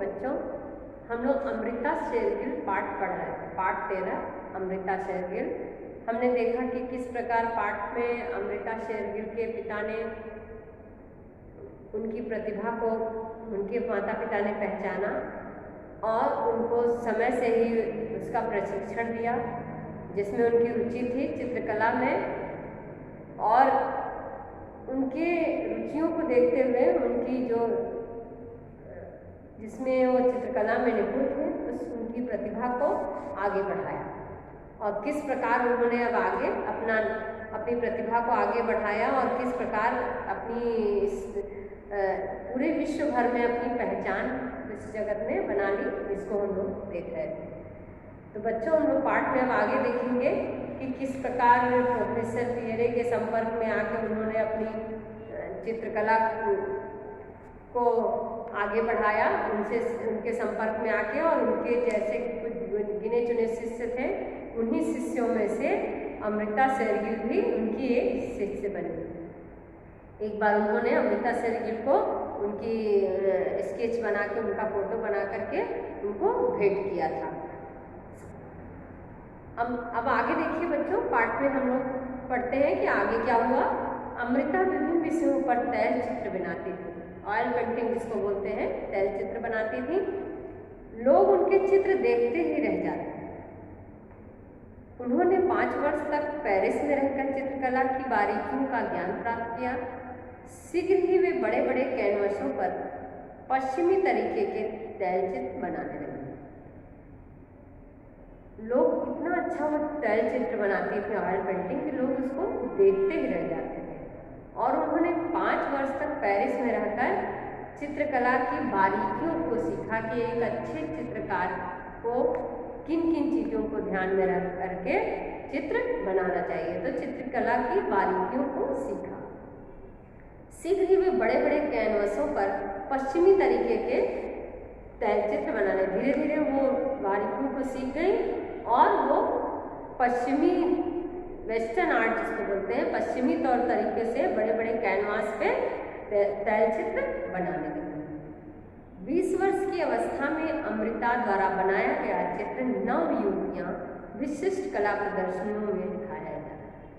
बच्चों, हम लोग अमृता शेरगिल पाठ पढ़ रहे थे, पाठ 13 अमृता शेरगिल। हमने देखा कि किस प्रकार पाठ में अमृता शेरगिल के पिता ने उनकी प्रतिभा को उनके माता पिता ने पहचाना और उनको समय से ही उसका प्रशिक्षण दिया, जिसमें उनकी रुचि थी चित्रकला में। और उनके रुचियों को देखते हुए उनकी जो जिसमें वो चित्रकला में निपुण थे, उनकी प्रतिभा को आगे बढ़ाया। और किस प्रकार उन्होंने अब आगे अपनी प्रतिभा को आगे बढ़ाया और किस प्रकार अपनी पूरे विश्व भर में अपनी पहचान इस जगत में बना ली, इसको हम लोग देख रहे थे। तो बच्चों, हम लोग पाठ में अब आगे देखेंगे कि किस प्रकार प्रोफेसर पियरे के संपर्क में आकर उन्होंने अपनी चित्रकला को आगे बढ़ाया, उनके संपर्क में आके, और उनके जैसे कुछ गिने चुने शिष्य थे, उन्हीं शिष्यों में से अमृता शेरगिल भी उनकी एक शिष्य बनी। एक बार उन्होंने अमृता शेरगिल को उनकी स्केच बना के, उनका फोटो बना करके उनको भेंट किया था। अब आगे देखिए बच्चों, पाठ में हम लोग पढ़ते हैं कि आगे क्या हुआ। अमृता विभिन्न विषयों पर तैल चित्र बनाती थी, ऑयल पेंटिंग जिसको बोलते हैं, तैल चित्र बनाती थी। लोग उनके चित्र देखते ही रह जाते। उन्होंने 5 वर्ष तक पेरिस में रहकर चित्रकला की बारीकियों का ज्ञान प्राप्त किया। शीघ्र ही वे बड़े बड़े कैनवसों पर पश्चिमी तरीके के तैल चित्र बनाने लगे। लोग इतना अच्छा वो तैल चित्र बनाती थी, ऑयल पेंटिंग, कि लोग उसको देखते ही रह जाते थे। और उन्होंने 5 वर्ष तक पेरिस में रहकर चित्रकला की बारीकियों को सीखा कि एक अच्छे चित्रकार को किन किन चीज़ों को ध्यान में रख करके चित्र बनाना चाहिए। तो चित्रकला की बारीकियों को सीखा। शीघ्र ही वे बड़े बड़े कैनवसों पर पश्चिमी तरीके के तैल चित्र बनाने, धीरे धीरे वो बारीकियों को सीख गई और वो पश्चिमी वेस्टर्न आर्ट जिसको बोलते हैं, पश्चिमी तौर तरीके से बड़े बड़े कैनवास पे तैल चित्र बनाने लगे। 20 वर्ष की अवस्था में अमृता द्वारा बनाया गया चित्र नव युवतियाँ विशिष्ट कला प्रदर्शनियों में दिखाया गया।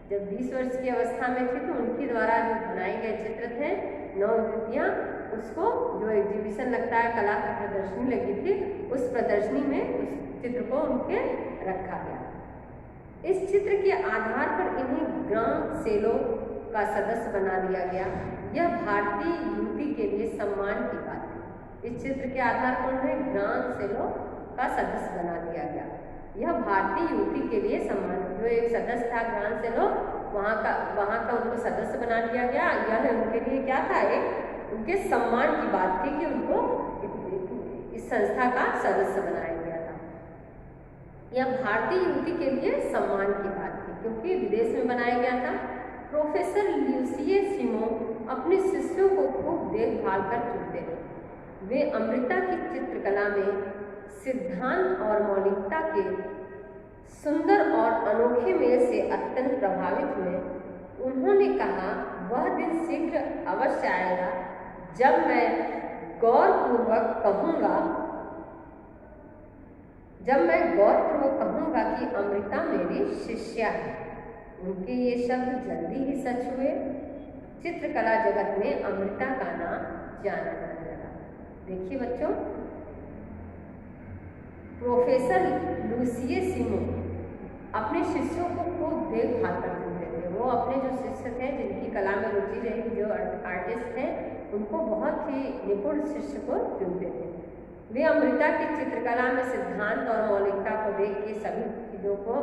जब 20 वर्ष की अवस्था में थी तो उनके द्वारा जो बनाए गए चित्र थे, नव युवतियाँ, उसको जो एग्जीबिशन लगता है, कला की प्रदर्शनी लगी थी, उस प्रदर्शनी में उस चित्र को उनके रखा गया। इस चित्र के आधार पर इन्हें ग्रांड सेलो का सदस्य बना दिया गया। यह भारतीय युवती के लिए सम्मान की बात है। इस चित्र के आधार पर उन्हें ग्रांड सेलो का सदस्य बना दिया गया। यह भारतीय युवती के लिए सम्मान, जो एक सदस्य था ग्रांड सेलो, वहाँ का उनको सदस्य बना दिया गया। यह उनके लिए क्या था, एक उनके सम्मान की बात थी कि उनको इस संस्था का सदस्य बनाया गया था। यह भारतीय युवती के लिए सम्मान की बात थी क्योंकि विदेश में बनाया गया था। प्रोफेसर ल्यूसिए सिमो अपने शिष्यों को खूब देखभाल कर चुनते थे। वे अमृता की चित्रकला में सिद्धांत और मौलिकता के सुंदर और अनोखे मेल से अत्यंत प्रभावित हुए। उन्होंने कहा, वह दिन शीघ्र अवश्य आएगा जब मैं गौरपूर्वक कहूँगा कि अमृता मेरी शिष्या है। उनके ये शब्द जल्दी ही सच हुए। चित्रकला जगत में अमृता का नाम जाना जाने लगा। देखिए बच्चों, प्रोफेसर लूसिए सिमो अपने शिष्यों को खूब देखभाल करते थे। वो अपने जो शिष्य थे, जिनकी कला में रुचि रही, जो आर्टिस्ट थे, उनको बहुत ही निपुण शिष्य को चुनते थे। वे अमृता की चित्रकला में सिद्धांत और मौलिकता को देख के सभी चीज़ों को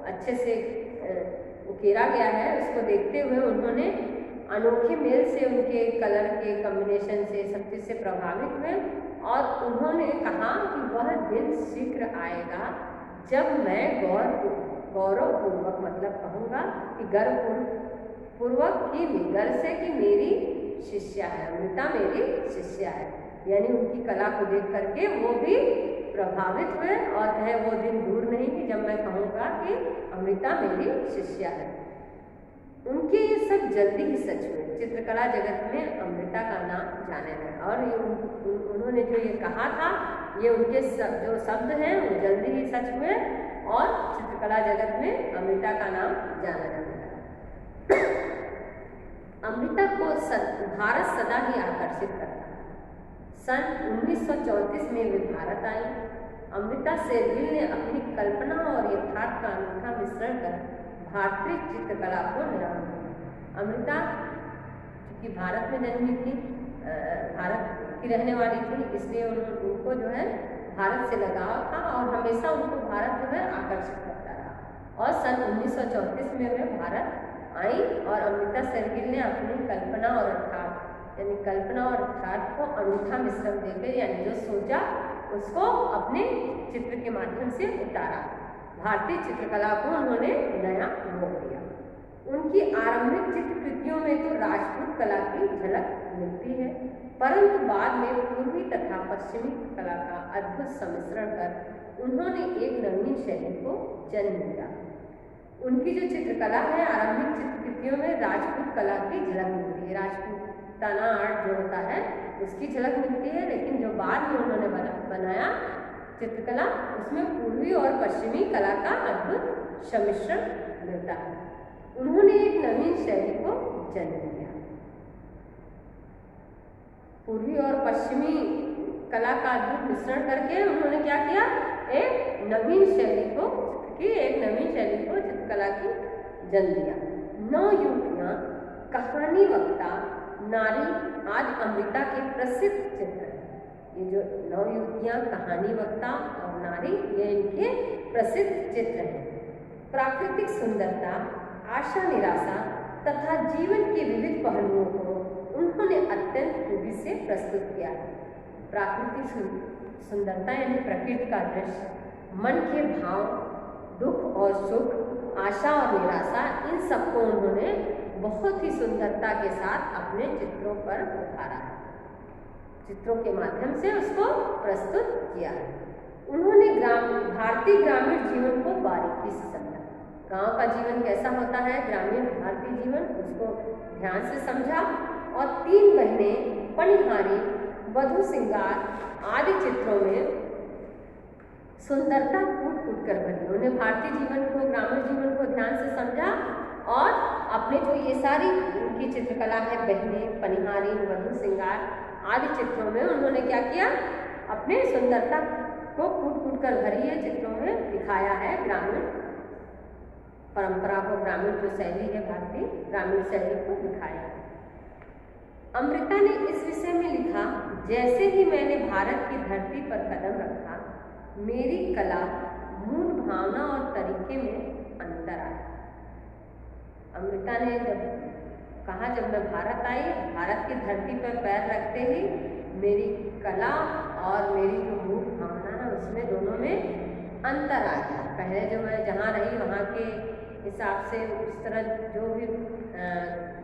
अच्छे से उकेरा गया है, उसको देखते हुए उन्होंने अनोखे मेल से, उनके कलर के कॉम्बिनेशन से, सब चीज़ से प्रभावित हुए। और उन्होंने कहा कि वह दिन शीघ्र आएगा जब मैं गौरवपूर्वक मतलब कहूँगा कि गर्वपूर्वक गर्व से कि मेरी शिष्या है, अमृता मेरी शिष्या है। यानी उनकी कला को देख करके वो भी प्रभावित हुए और कहे वो दिन दूर नहीं कि जब मैं कहूँगा कि अमृता मेरी शिष्या है। उनके ये सब जल्दी ही सच हुए। चित्रकला जगत में अमृता का नाम जाने लगा। और उन्होंने जो ये कहा था, ये उनके जो शब्द हैं वो जल्दी ही सच हुए और चित्रकला जगत में अमृता का नाम जाना जाने लगा। अमृता को भारत सदा ही आकर्षित करता है। सन 1934 में वे भारत आई। अमृता शेरगिल ने अपनी कल्पना और यथार्थ का अनूठा मिश्रण कर भारतीय चित्रकला को नया बनाया। अमृता चूँकि भारत में जन्मी थी, भारत की रहने वाली थी, इसलिए उनको जो है भारत से लगाव था और हमेशा उनको भारत जो है आकर्षित करता रहा। और सन 1934 में वे भारत आई और अमृता शेरगिल ने अपनी कल्पना और यथार्थ यानी कल्पना और यथार्थ को अनूठा मिश्रण देकर यानी जो सोचा उसको अपने चित्र के माध्यम से उतारा। भारतीय चित्रकला को उन्होंने नया रूप दिया। उनकी आरंभिक चित्र कृतियों में तो राजपूत कला की झलक मिलती है, परंतु बाद में पूर्वी तथा पश्चिमी कला का अद्भुत सम्मिश्रण कर उन्होंने एक नवीन शैली को जन्म दिया। उनकी जो चित्रकला है, आरंभिक चित्र कृतियों में राजपूत कला की झलक मिलती है, राजपूताना आर्ट जो होता है उसकी झलक मिलती है, लेकिन जो बाद में उन्होंने बनाया चित्रकला उसमें पूर्वी और पश्चिमी कला का अद्भुत सम्मिश्रण मिलता है। उन्होंने एक नवीन शैली को जन्म दिया। पूर्वी और पश्चिमी कला का अद्भुत मिश्रण करके उन्होंने क्या किया, एक नवीन शैली को चित्रकला की जन्म दिया। नवयुवतियाँ, कहानी वक्ता, नारी आज अमृता के प्रसिद्ध चित्र हैं। ये जो नवयुवतियाँ, कहानी वक्ता और नारी, ये इनके प्रसिद्ध चित्र हैं। प्राकृतिक सुंदरता, आशा निराशा तथा जीवन के विविध पहलुओं को उन्होंने अत्यंत खूबी से प्रस्तुत किया है। प्राकृतिक सुंदरता यानी प्रकृति का दृश्य, मन के भाव, दुख और सुख, आशा और निराशा, इन सबको उन्होंने बहुत ही सुंदरता के साथ अपने चित्रों पर उतारा है, चित्रों के माध्यम से उसको प्रस्तुत किया है। उन्होंने भारतीय ग्रामीण जीवन को बारीकी से समझा। गांव का जीवन कैसा होता है, ग्रामीण भारतीय जीवन, उसको ध्यान से समझा और 3 बहनें, पनिहारी, वधू सिंगार आदि चित्रों में सुंदरता कूट कूट कर भरी। उन्हें भारतीय जीवन को, ग्रामीण जीवन को ध्यान से समझा और अपने जो ये सारी उनकी चित्रकला है, बहनें, पनिहारी, वधू सिंगार आदि चित्रों में उन्होंने क्या किया, अपने सुंदरता को कूट कूट कर भरी है चित्रों में दिखाया है। ग्रामीण परंपरा को, ग्रामीण जो शैली है, भारतीय ग्रामीण शैली को दिखाया है। अमृता ने इस विषय में लिखा, जैसे ही मैंने भारत की धरती पर कदम रखा, मेरी कला, मूल भावना और तरीके में अंतर आया। अमृता ने कहा, जब मैं भारत आई, भारत की धरती पर पैर रखते ही मेरी कला और मेरी जो मूल भावना है उसमें दोनों में अंतर आ गया। पहले जो मैं जहाँ रही वहाँ के हिसाब से उस तरह जो भी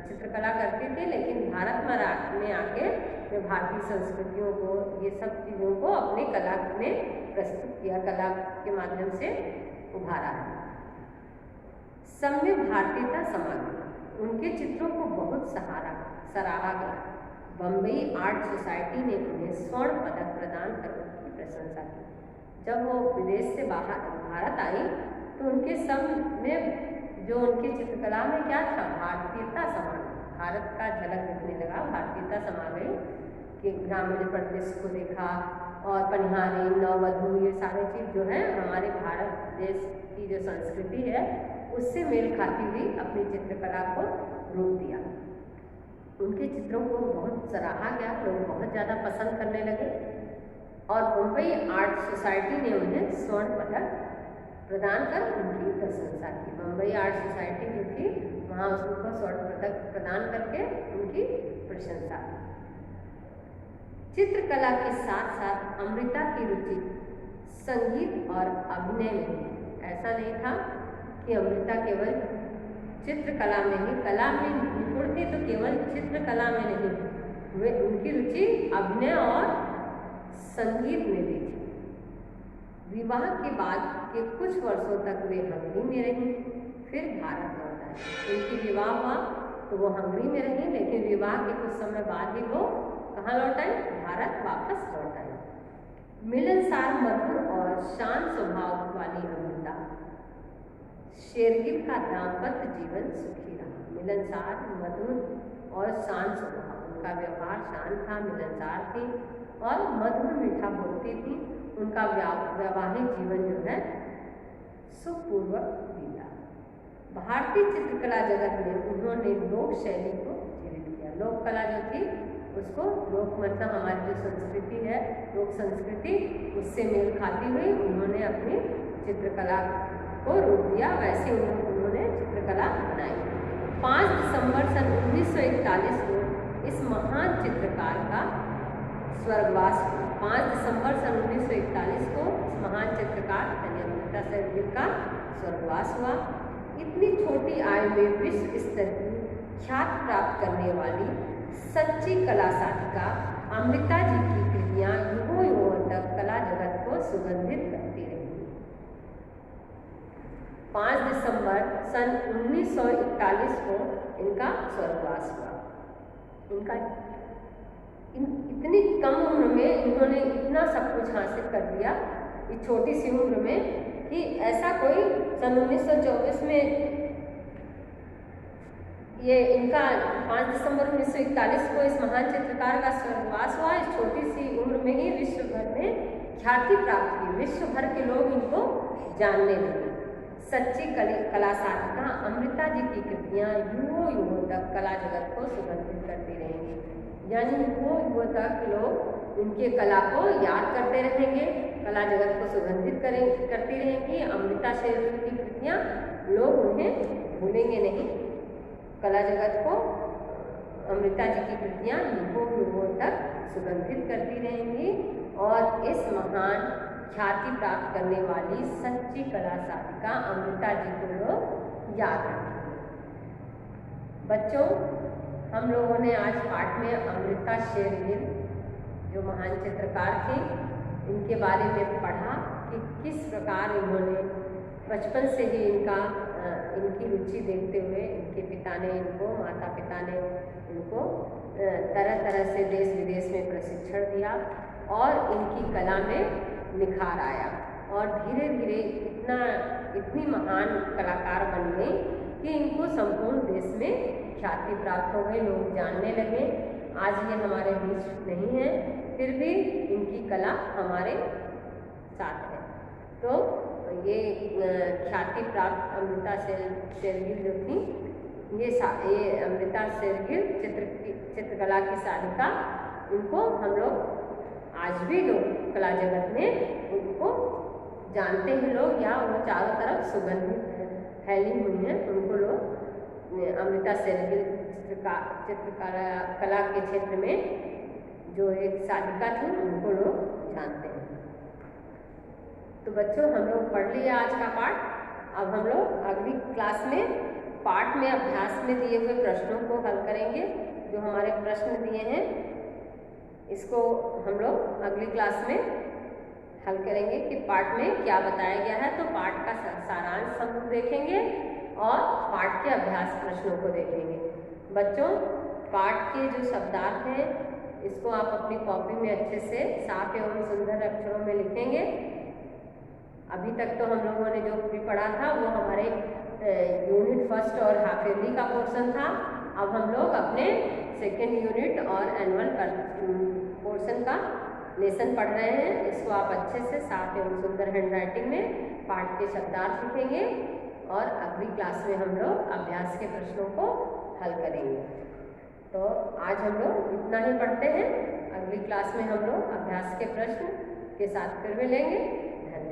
चित्रकला करती थी, लेकिन भारत में आके मैं भारतीय संस्कृतियों को, ये सब चीज़ों को अपनी कला में प्रस्तुत किया, कला के माध्यम से उभारा है। सम्य भारतीयता समा गई। उनके चित्रों को बहुत सराहा गया। बम्बई आर्ट सोसाइटी ने उन्हें स्वर्ण पदक प्रदान कर उनकी प्रशंसा की। जब वो विदेश से भारत आई तो उनके सब में जो उनकी चित्रकला में क्या था, भारतीयता समा गई, भारत का झलक दिखने लगा, भारतीयता समा गई कि ग्रामीण परिदृश्य को देखा और पनिहारी, नववधू, ये सारे चीज़ जो है हमारे भारत देश की जो संस्कृति है उससे मेल खाती हुई अपनी चित्रकला को रूप दिया। उनके चित्रों को बहुत सराहा गया, लोग बहुत ज़्यादा पसंद करने लगे और मुंबई आर्ट सोसाइटी ने उन्हें स्वर्ण पदक प्रदान कर उनकी प्रशंसा की। मुंबई आर्ट सोसाइटी जो थी वहाँ उसको स्वर्ण पदक प्रदान करके उनकी प्रशंसा की। चित्रकला के साथ साथ अमृता की रुचि संगीत और अभिनय में, ऐसा नहीं था कि अमृता केवल चित्रकला में ही, कला में निपुण थी तो केवल चित्रकला में नहीं, वे उनकी रुचि अभिनय और संगीत में भी थी। विवाह के बाद के कुछ वर्षों तक वे हंगरी में रहीं, फिर भारत लौट आए। उनकी विवाह हुआ तो वो हंगरी में रही, लेकिन विवाह के कुछ समय बाद ही वो कहाँ लौट आई? भारत वापस लौट आई। मिलनसार, मधुर और शांत स्वभाव वाली अमृता शेरगिल का दाम्पत्य जीवन सुखी रहा। मिलनसार, मधुर और शांत स्वभाव, उनका व्यवहार शांत था, मिलनसार थी और मधुर मीठा बोलती थी। उनका वैवाहिक जीवन जो है सुखपूर्वक बीता। भारतीय चित्रकला जगत में उन्होंने लोक शैली को जीवित किया। लोक कला जो थी उसको, लोक मतलब हमारी जो संस्कृति है, लोक संस्कृति, उससे मेल खाती हुई उन्होंने अपनी चित्रकला को रूप दिया। वैसे उन्होंने चित्रकला बनाई। 5 दिसंबर सन 1941 को इस महान चित्रकार का स्वर्गवास हुआ। 5 दिसंबर सन 1941 को इस महान चित्रकार अमृता शेरगिल का स्वर्गवास हुआ। इतनी छोटी आयु में विश्व स्तर की ख्याति प्राप्त करने वाली सच्ची कला साधिका अमृता जी की कृतियाँ युगों युगों तक कला जगत को सुगंधित करती रही। 5 दिसंबर सन 1941 को इनका स्वर्गवास हुआ। इतनी कम उम्र में इन्होंने इतना सब कुछ हासिल कर दिया, इस छोटी सी उम्र में, कि ऐसा कोई सन 1924 में ये इनका 5 दिसंबर 1941 को इस महान चित्रकार का स्वर्गवास हुआ। इस छोटी सी उम्र में ही विश्व भर में ख्याति प्राप्त की, विश्व भर के लोग इनको जानने लगे। सच्ची कला साधिका अमृता जी की कृतियाँ युगों युगों तक कला जगत को सुगंधित करती रहेंगी। यानी युगों युगों तक लोग उनके कला को याद करते रहेंगे, कला जगत को सुगंधित करती रहेंगी। अमृता शेरगिल की कृतियाँ लोग उन्हें भूलेंगे नहीं। कला जगत को अमृता जी की कृतियाँ युगों युगों तक सुगंधित करती रहेंगी और इस महान ख्याति प्राप्त करने वाली सच्ची कला साधिका अमृता जी को लोग याद रखेंगे। बच्चों, हम लोगों ने आज पाठ में अमृता शेरगिल जो महान चित्रकार थी, इनके बारे में पढ़ा कि किस प्रकार इन्होंने बचपन से ही इनकी रुचि देखते हुए इनके पिता ने इनको, माता पिता ने इनको तरह तरह से देश विदेश में प्रशिक्षण दिया और इनकी कला में निखार आया और धीरे धीरे इतनी महान कलाकार बन गई कि इनको संपूर्ण देश में ख्याति प्राप्त हो गई, लोग जानने लगे। आज ये हमारे बीच नहीं है, फिर भी इनकी कला हमारे साथ है। तो ये ख्याति प्राप्त अमृता शेरगिल जो थी, ये अमृता शेरगिल चित्रकला की साधिका, इनको हम लोग आज भी लोग कला जगत में उनको जानते हैं लोग, या वो चारों तरफ सुगंधित फैली हुई हैं। उनको लोग अमृता शेरगिल चित्रकला के क्षेत्र में जो एक साधिका थी, उनको लोग जानते हैं। तो बच्चों, हम लोग पढ़ लिया आज का पाठ। अब हम लोग अगली क्लास में पाठ में अभ्यास में दिए हुए प्रश्नों को हल करेंगे। जो हमारे प्रश्न दिए हैं, इसको हम लोग अगली क्लास में हल करेंगे कि पाठ में क्या बताया गया है। तो पाठ का सारांश हम लोग देखेंगे और पाठ के अभ्यास प्रश्नों को देखेंगे। बच्चों, पाठ के जो शब्दार्थ हैं, इसको आप अपनी कॉपी में अच्छे से साफ एवं सुंदर अक्षरों में लिखेंगे। अभी तक तो हम लोगों ने जो भी पढ़ा था वो हमारे यूनिट फर्स्ट और हाफ ईयरली का पोर्शन था। अब हम लोग अपने सेकेंड यूनिट और एनुअल पोर्शन का लेसन पढ़ रहे हैं। इसको आप अच्छे से साफ एवं सुंदर हैंडराइटिंग में पाठ के शब्दार्थ लिखेंगे और अगली क्लास में हम लोग अभ्यास के प्रश्नों को हल करेंगे। तो आज हम लोग इतना ही पढ़ते हैं। अगली क्लास में हम लोग अभ्यास के प्रश्न के साथ फिर मिलेंगे। धन्यवाद।